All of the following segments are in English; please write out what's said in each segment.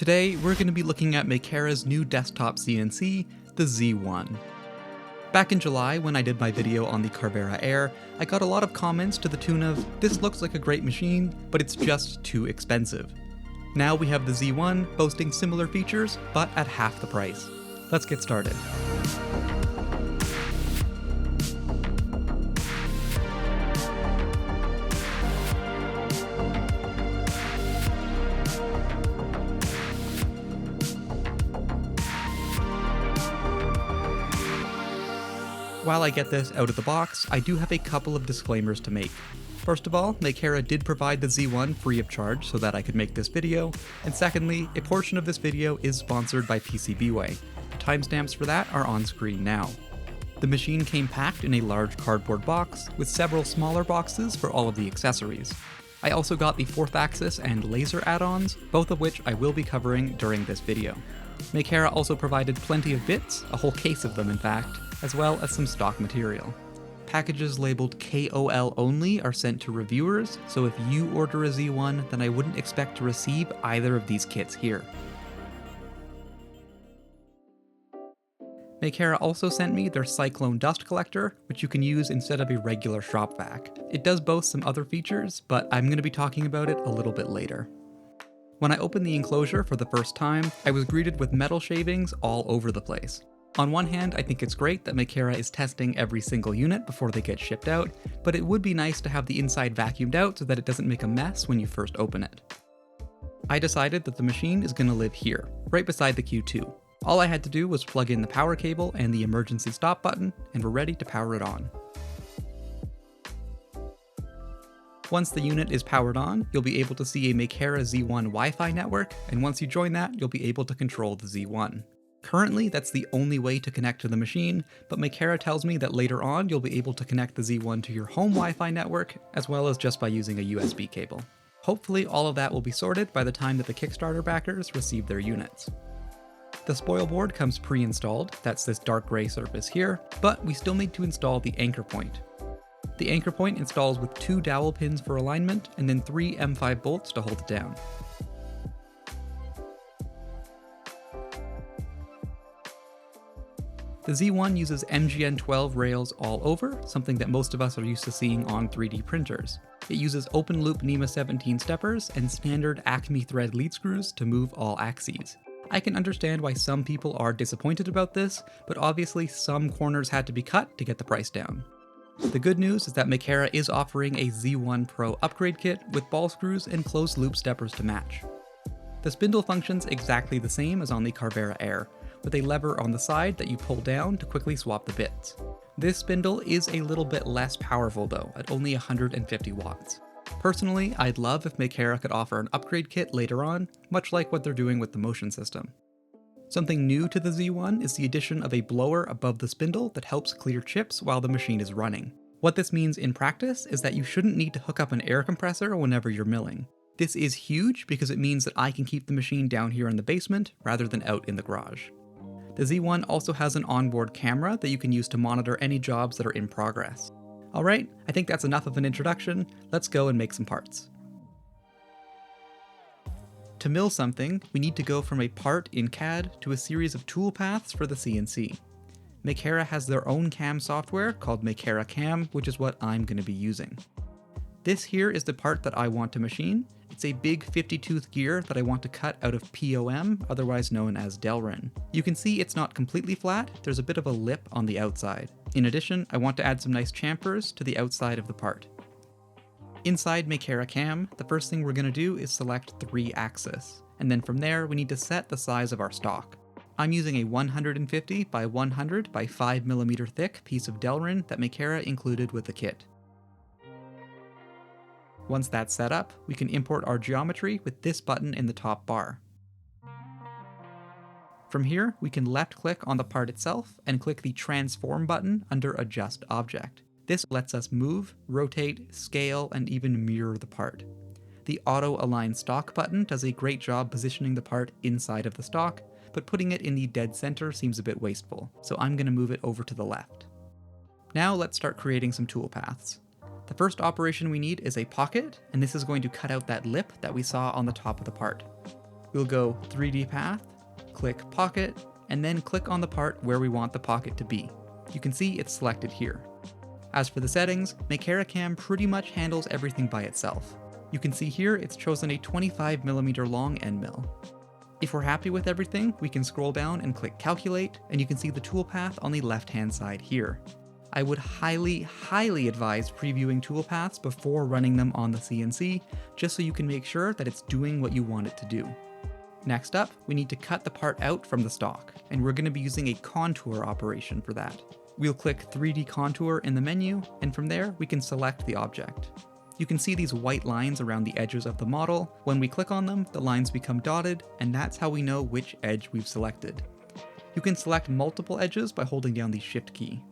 Today, we're going to be looking at Makera's new desktop CNC, the Z1. Back in July, when I did my video on the Carvera Air, I got a lot of comments to the tune of, "This looks like a great machine, but it's just too expensive." Now we have the Z1 boasting similar features, but at half the price. Let's get started. While I get this out of the box, I do have a couple of disclaimers to make. First of all, Makera did provide the Z1 free of charge so that I could make this video, and secondly, a portion of this video is sponsored by PCBWay. Timestamps for that are on screen now. The machine came packed in a large cardboard box, with several smaller boxes for all of the accessories. I also got the 4th axis and laser add-ons, both of which I will be covering during this video. Makera also provided plenty of bits, a whole case of them in fact, as well as some stock material. Packages labeled KOL only are sent to reviewers, so if you order a Z1, then I wouldn't expect to receive either of these kits here. Makera also sent me their Cyclone dust collector, which you can use instead of a regular shop vac. It does boast some other features, but I'm going to be talking about it a little bit later. When I opened the enclosure for the first time, I was greeted with metal shavings all over the place. On one hand, I think it's great that Makera is testing every single unit before they get shipped out, but it would be nice to have the inside vacuumed out so that it doesn't make a mess when you first open it. I decided that the machine is going to live here, right beside the Q2. All I had to do was plug in the power cable and the emergency stop button, and we're ready to power it on. Once the unit is powered on, you'll be able to see a Makera Z1 Wi-Fi network, and once you join that, you'll be able to control the Z1. Currently, that's the only way to connect to the machine, but Makera tells me that later on you'll be able to connect the Z1 to your home Wi-Fi network, as well as just by using a USB cable. Hopefully all of that will be sorted by the time that the Kickstarter backers receive their units. The spoil board comes pre-installed, that's this dark gray surface here, but we still need to install the anchor point. The anchor point installs with 2 dowel pins for alignment, and then 3 M5 bolts to hold it down. The Z1 uses MGN12 rails all over, something that most of us are used to seeing on 3D printers. It uses open loop NEMA 17 steppers and standard Acme thread lead screws to move all axes. I can understand why some people are disappointed about this, but obviously some corners had to be cut to get the price down. The good news is that Makera is offering a Z1 Pro upgrade kit with ball screws and closed loop steppers to match. The spindle functions exactly the same as on the Carvera Air, with a lever on the side that you pull down to quickly swap the bits. This spindle is a little bit less powerful though, at only 150 watts. Personally, I'd love if Makera could offer an upgrade kit later on, much like what they're doing with the motion system. Something new to the Z1 is the addition of a blower above the spindle that helps clear chips while the machine is running. What this means in practice is that you shouldn't need to hook up an air compressor whenever you're milling. This is huge because it means that I can keep the machine down here in the basement rather than out in the garage. The Z1 also has an onboard camera that you can use to monitor any jobs that are in progress. Alright, I think that's enough of an introduction, let's go and make some parts. To mill something, we need to go from a part in CAD to a series of tool paths for the CNC. Makera has their own CAM software called MakeraCAM, which is what I'm going to be using. This here is the part that I want to machine. It's a big 50-tooth gear that I want to cut out of POM, otherwise known as Delrin. You can see it's not completely flat, there's a bit of a lip on the outside. In addition, I want to add some nice chamfers to the outside of the part. Inside MakeraCAM, the first thing we're going to do is select 3 axis, and then from there we need to set the size of our stock. I'm using a 150 by 100 by 5mm thick piece of Delrin that Makera included with the kit. Once that's set up, we can import our geometry with this button in the top bar. From here, we can left-click on the part itself and click the Transform button under Adjust Object. This lets us move, rotate, scale, and even mirror the part. The Auto Align Stock button does a great job positioning the part inside of the stock, but putting it in the dead center seems a bit wasteful, so I'm going to move it over to the left. Now let's start creating some toolpaths. The first operation we need is a pocket, and this is going to cut out that lip that we saw on the top of the part. We'll go 3D path, click pocket, and then click on the part where we want the pocket to be. You can see it's selected here. As for the settings, MakeraCAM pretty much handles everything by itself. You can see here it's chosen a 25mm long end mill. If we're happy with everything, we can scroll down and click calculate, and you can see the toolpath on the left-hand side here. I would highly advise previewing toolpaths before running them on the CNC, just so you can make sure that it's doing what you want it to do. Next up, we need to cut the part out from the stock, and we're going to be using a contour operation for that. We'll click 3D contour in the menu, and from there we can select the object. You can see these white lines around the edges of the model. When we click on them, the lines become dotted, and that's how we know which edge we've selected. You can select multiple edges by holding down the Shift key.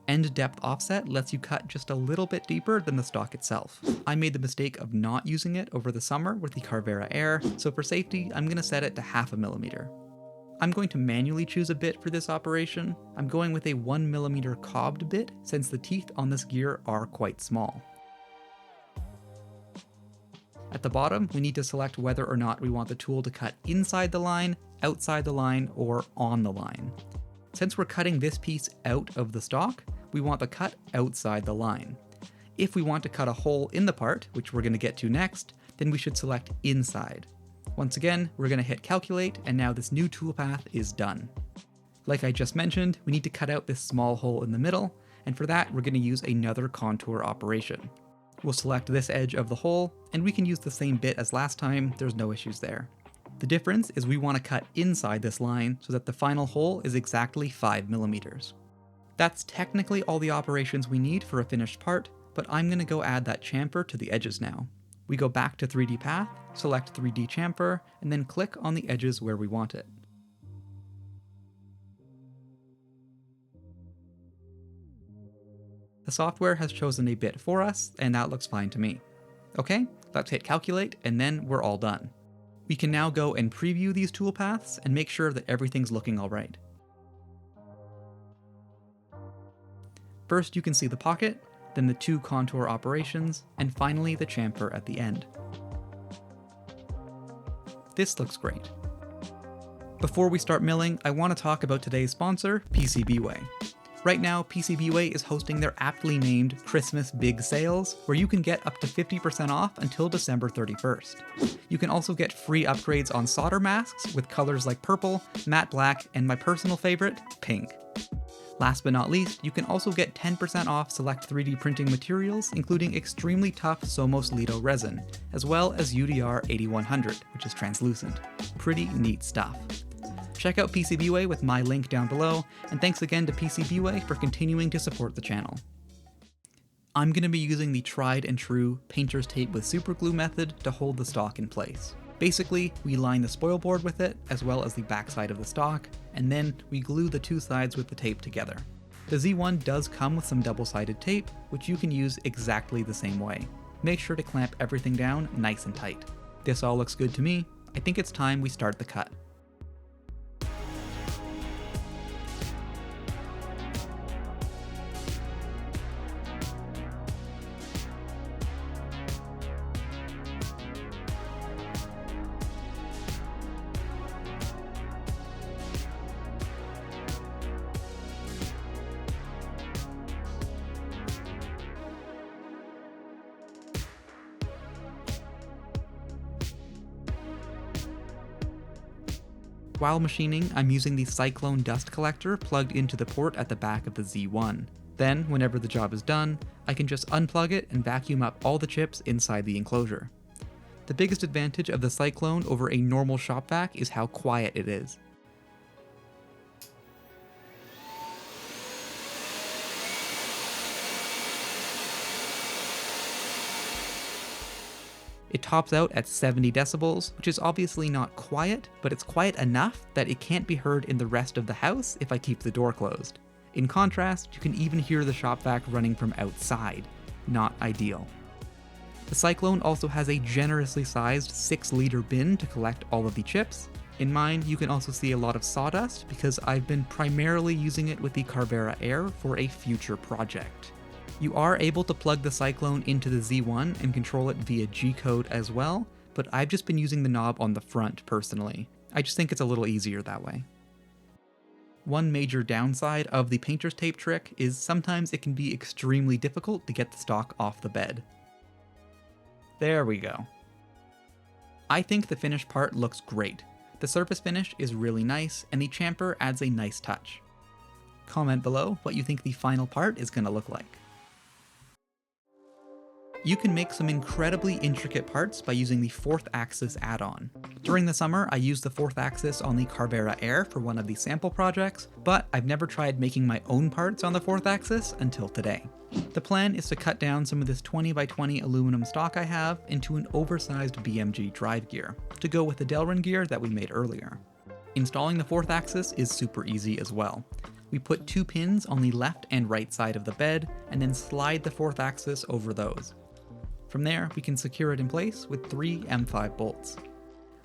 End depth offset lets you cut just a little bit deeper than the stock itself. I made the mistake of not using it over the summer with the Carvera Air, so for safety, I'm going to set it to 0.5 mm. I'm going to manually choose a bit for this operation. I'm going with a 1mm cobbed bit since the teeth on this gear are quite small. At the bottom, we need to select whether or not we want the tool to cut inside the line, outside the line, or on the line. Since we're cutting this piece out of the stock, we want the cut outside the line. If we want to cut a hole in the part, which we're going to get to next, then we should select inside. Once again, we're going to hit calculate, and now this new toolpath is done. Like I just mentioned, we need to cut out this small hole in the middle, and for that we're going to use another contour operation. We'll select this edge of the hole, and we can use the same bit as last time, there's no issues there. The difference is we want to cut inside this line so that the final hole is exactly 5 mm. That's technically all the operations we need for a finished part, but I'm going to go add that chamfer to the edges now. We go back to 3D path, select 3D chamfer, and then click on the edges where we want it. The software has chosen a bit for us, and that looks fine to me. Okay, let's hit calculate, and then we're all done. We can now go and preview these toolpaths and make sure that everything's looking alright. First, you can see the pocket, then the 2 contour operations, and finally the chamfer at the end. This looks great. Before we start milling, I want to talk about today's sponsor, PCBWay. Right now, PCBWay is hosting their aptly named Christmas Big Sales, where you can get up to 50% off until December 31st. You can also get free upgrades on solder masks with colors like purple, matte black, and my personal favorite, pink. Last but not least, you can also get 10% off select 3D printing materials, including extremely tough Somos Lido resin, as well as UDR 8100, which is translucent. Pretty neat stuff. Check out PCBWay with my link down below, and thanks again to PCBWay for continuing to support the channel. I'm going to be using the tried and true painter's tape with superglue method to hold the stock in place. Basically, we line the spoil board with it, as well as the backside of the stock, and then we glue the 2 sides with the tape together. The Z1 does come with some double-sided tape, which you can use exactly the same way. Make sure to clamp everything down nice and tight. This all looks good to me. I think it's time we start the cut. While machining, I'm using the Cyclone dust collector plugged into the port at the back of the Z1. Then, whenever the job is done, I can just unplug it and vacuum up all the chips inside the enclosure. The biggest advantage of the Cyclone over a normal shop vac is how quiet it is. It tops out at 70 decibels, which is obviously not quiet, but it's quiet enough that it can't be heard in the rest of the house if I keep the door closed. In contrast, you can even hear the shop vac running from outside. Not ideal. The Cyclone also has a generously sized 6-liter bin to collect all of the chips. In mine, you can also see a lot of sawdust because I've been primarily using it with the Carvera Air for a future project. You are able to plug the Cyclone into the Z1 and control it via G-code as well, but I've just been using the knob on the front personally. I just think it's a little easier that way. One major downside of the painter's tape trick is sometimes it can be extremely difficult to get the stock off the bed. There we go. I think the finished part looks great. The surface finish is really nice, and the chamfer adds a nice touch. Comment below what you think the final part is going to look like. You can make some incredibly intricate parts by using the 4th axis add-on. During the summer, I used the 4th axis on the Carvera Air for one of the sample projects, but I've never tried making my own parts on the 4th axis until today. The plan is to cut down some of this 20x20 aluminum stock I have into an oversized BMG drive gear, to go with the Delrin gear that we made earlier. Installing the 4th axis is super easy as well. We put 2 pins on the left and right side of the bed, and then slide the 4th axis over those. From there, we can secure it in place with 3 M5 bolts.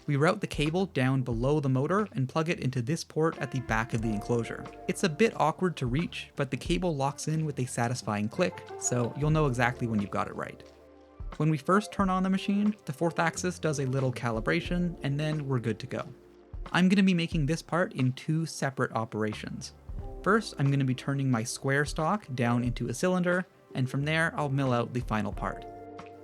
We route the cable down below the motor and plug it into this port at the back of the enclosure. It's a bit awkward to reach, but the cable locks in with a satisfying click, so you'll know exactly when you've got it right. When we first turn on the machine, the 4th axis does a little calibration, and then we're good to go. I'm going to be making this part in 2 separate operations. First, I'm going to be turning my square stock down into a cylinder, and from there I'll mill out the final part.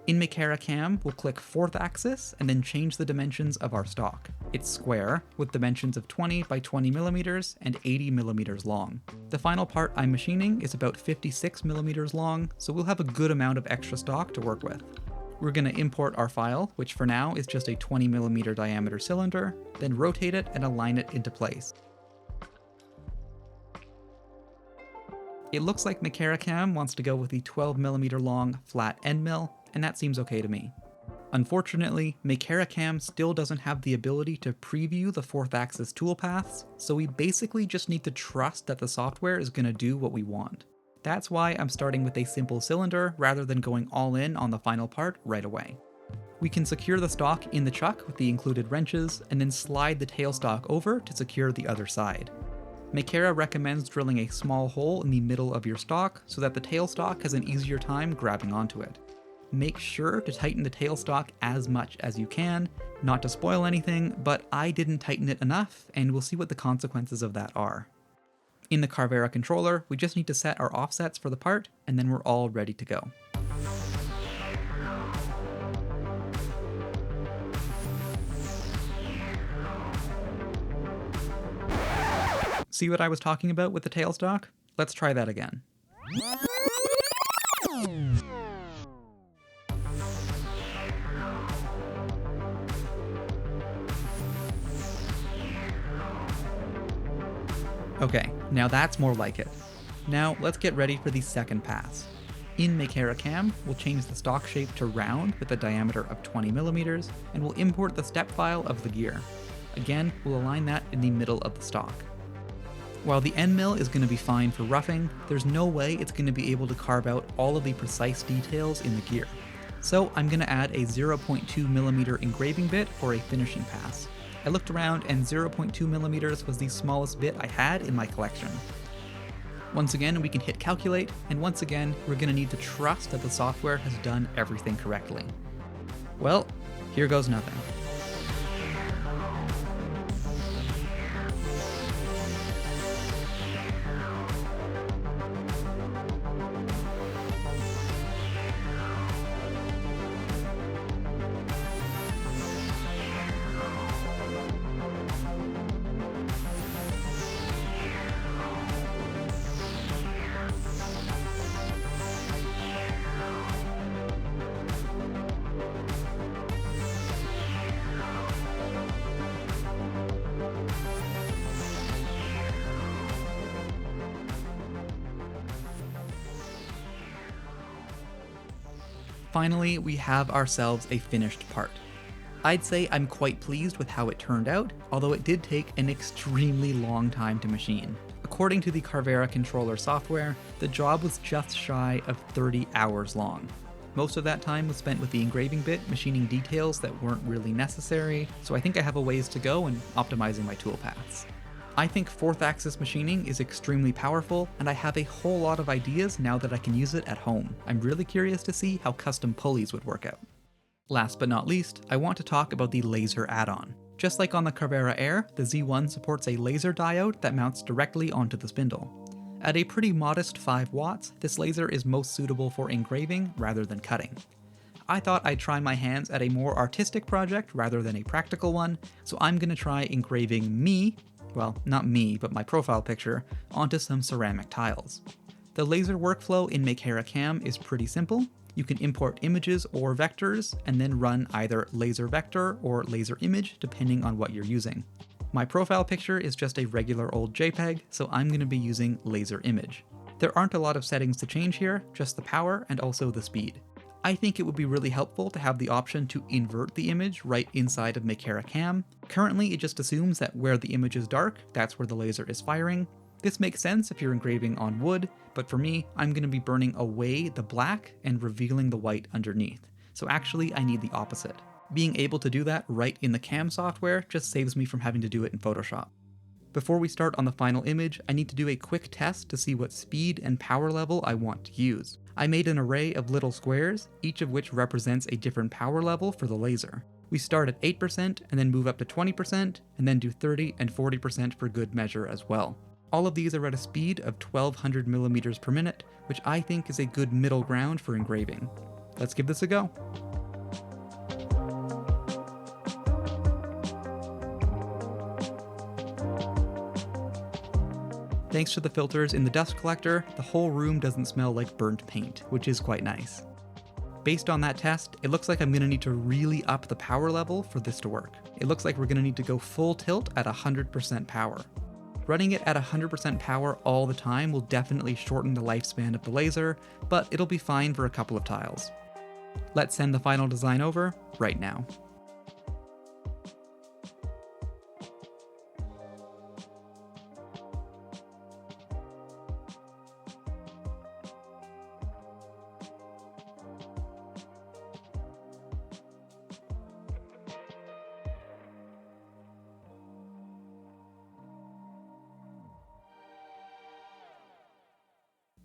In MakeraCAM, we'll click 4th axis and then change the dimensions of our stock. It's square, with dimensions of 20 by 20 millimeters and 80 millimeters long. The final part I'm machining is about 56 millimeters long, so we'll have a good amount of extra stock to work with. We're going to import our file, which for now is just a 20 millimeter diameter cylinder, then rotate it and align it into place. It looks like MakeraCAM wants to go with the 12 millimeter long flat end mill, and that seems okay to me. Unfortunately, MakeraCAM still doesn't have the ability to preview the 4th axis toolpaths, so we basically just need to trust that the software is going to do what we want. That's why I'm starting with a simple cylinder rather than going all in on the final part right away. We can secure the stock in the chuck with the included wrenches, and then slide the tailstock over to secure the other side. Makera recommends drilling a small hole in the middle of your stock so that the tailstock has an easier time grabbing onto it. Make sure to tighten the tailstock as much as you can, not to spoil anything, but I didn't tighten it enough, and we'll see what the consequences of that are. In the Carvera controller, we just need to set our offsets for the part, and then we're all ready to go. See what I was talking about with the tailstock? Let's try that again. Okay, now that's more like it. Now let's get ready for the second pass. In MakeraCAM, we'll change the stock shape to round with a diameter of 20 millimeters, and we'll import the step file of the gear. Again, we'll align that in the middle of the stock. While the end mill is going to be fine for roughing, there's no way it's going to be able to carve out all of the precise details in the gear. So I'm going to add a 0.2 millimeter engraving bit for a finishing pass. I looked around and 0.2 millimeters was the smallest bit I had in my collection. Once again, we can hit calculate, and once again, we're going to need to trust that the software has done everything correctly. Well, here goes nothing. Finally, we have ourselves a finished part. I'd say I'm quite pleased with how it turned out, although it did take an extremely long time to machine. According to the Carvera controller software, the job was just shy of 30 hours long. Most of that time was spent with the engraving bit, machining details that weren't really necessary, so I think I have a ways to go in optimizing my toolpaths. I think 4th axis machining is extremely powerful, and I have a whole lot of ideas now that I can use it at home. I'm really curious to see how custom pulleys would work out. Last but not least, I want to talk about the laser add-on. Just like on the Carrera Air, the Z1 supports a laser diode that mounts directly onto the spindle. At a pretty modest 5 watts, this laser is most suitable for engraving rather than cutting. I thought I'd try my hands at a more artistic project rather than a practical one, so I'm going to try engraving me, well, not me, but my profile picture, onto some ceramic tiles. The laser workflow in MakeraCAM is pretty simple. You can import images or vectors, and then run either laser vector or laser image depending on what you're using. My profile picture is just a regular old JPEG, so I'm going to be using laser image. There aren't a lot of settings to change here, just the power and also the speed. I think it would be really helpful to have the option to invert the image right inside of MakeraCAM. Currently, it just assumes that where the image is dark, that's where the laser is firing. This makes sense if you're engraving on wood, but for me, I'm going to be burning away the black and revealing the white underneath. So actually, I need the opposite. Being able to do that right in the CAM software just saves me from having to do it in Photoshop. Before we start on the final image, I need to do a quick test to see what speed and power level I want to use. I made an array of little squares, each of which represents a different power level for the laser. We start at 8% and then move up to 20%, and then do 30 and 40% for good measure as well. All of these are at a speed of 1200 millimeters per minute, which I think is a good middle ground for engraving. Let's give this a go. Thanks to the filters in the dust collector, the whole room doesn't smell like burnt paint, which is quite nice. Based on that test, it looks like I'm going to need to really up the power level for this to work. It looks like we're going to need to go full tilt at 100% power. Running it at 100% power all the time will definitely shorten the lifespan of the laser, but it'll be fine for a couple of tiles. Let's send the final design over right now.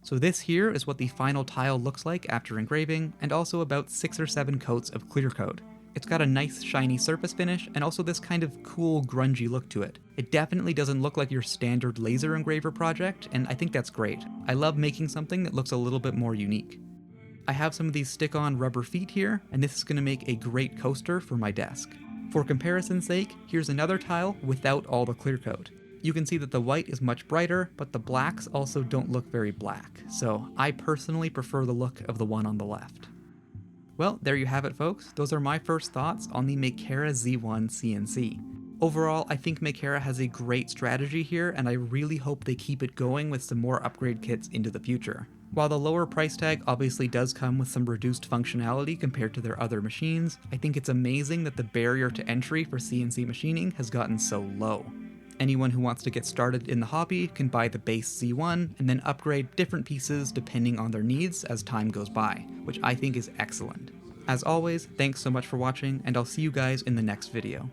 So this here is what the final tile looks like after engraving, and also about 6 or 7 coats of clear coat. It's got a nice shiny surface finish, and also this kind of cool grungy look to it. It definitely doesn't look like your standard laser engraver project, and I think that's great. I love making something that looks a little bit more unique. I have some of these stick-on rubber feet here, and this is going to make a great coaster for my desk. For comparison's sake, here's another tile without all the clear coat. You can see that the white is much brighter, but the blacks also don't look very black, so I personally prefer the look of the one on the left. Well, there you have it, folks. Those are my first thoughts on the Makera Z1 CNC. Overall, I think Makera has a great strategy here, and I really hope they keep it going with some more upgrade kits into the future. While the lower price tag obviously does come with some reduced functionality compared to their other machines, I think it's amazing that the barrier to entry for CNC machining has gotten so low. Anyone who wants to get started in the hobby can buy the base Z1 and then upgrade different pieces depending on their needs as time goes by, which I think is excellent. As always, thanks so much for watching, and I'll see you guys in the next video.